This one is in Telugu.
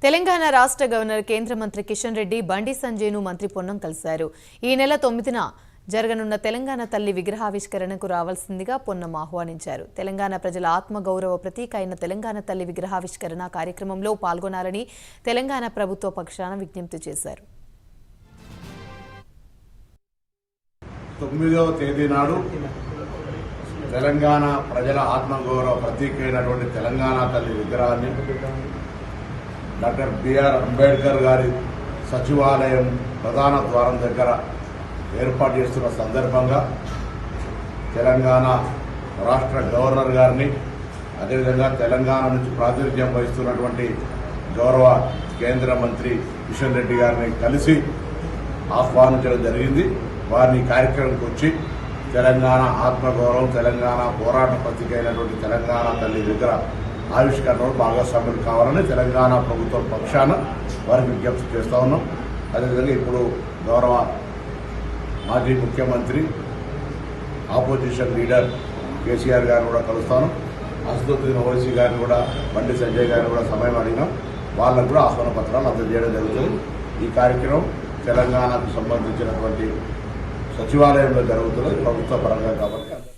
తెలంగాణ రాష్ట్ర గవర్నర్ కేంద్ర మంత్రి కిషన్ రెడ్డి బండి సంజయ్ను మంత్రి పొన్నం కలిశారు. ఈ నెల 9న జరగనున్న తెలంగాణ తల్లి విగ్రహావిష్కరణకు రావాల్సిందిగా పొన్నం ఆహ్వానించారు. తెలంగాణ ప్రజల ఆత్మగౌరవ ప్రతీక అయిన తెలంగాణ తల్లి విగ్రహావిష్కరణ కార్యక్రమంలో పాల్గొనాలని తెలంగాణ ప్రభుత్వ పక్షాన విజ్ఞప్తి చేశారు. 9వ తేదీ నాడు తెలంగాణ ప్రజల ఆత్మగౌరవ ప్రతీక అయినటువంటి తెలంగాణ తల్లి విగ్రహాన్ని డాక్టర్ బిఆర్ అంబేద్కర్ గారి సచివాలయం ప్రధాన ద్వారం దగ్గర ఏర్పాటు చేస్తున్న సందర్భంగా తెలంగాణ రాష్ట్ర గవర్నర్ గారిని, అదేవిధంగా తెలంగాణ నుంచి ప్రాతినిధ్యం వహిస్తున్నటువంటి గౌరవ కేంద్ర మంత్రి కిషన్ రెడ్డి గారిని కలిసి ఆహ్వానించడం జరిగింది. వారిని కార్యక్రమంకి వచ్చి తెలంగాణ ఆత్మగౌరవం, తెలంగాణ పోరాట ప్రతీక అయినటువంటి తెలంగాణ తల్లి విగ్రహ ఆవిష్కరణలో భాగస్వాములు కావాలని తెలంగాణ ప్రభుత్వం పక్షాన వారికి విజ్ఞప్తి చేస్తూ ఉన్నాం. అదేవిధంగా ఇప్పుడు గౌరవ మాజీ ముఖ్యమంత్రి ఆపోజిషన్ లీడర్ కేసీఆర్ గారిని కూడా కలుస్తాను. అసదుద్దీన్ ఓవైసీ గారిని కూడా, బండి సంజయ్ గారిని కూడా సమయం అడిగినాం. వాళ్ళకు కూడా ఆహ్వాన పత్రాలు అందజేయడం జరుగుతుంది. ఈ కార్యక్రమం తెలంగాణకు సంబంధించినటువంటి సచివాలయంలో జరుగుతున్నది ప్రభుత్వ పరంగా కాబట్టి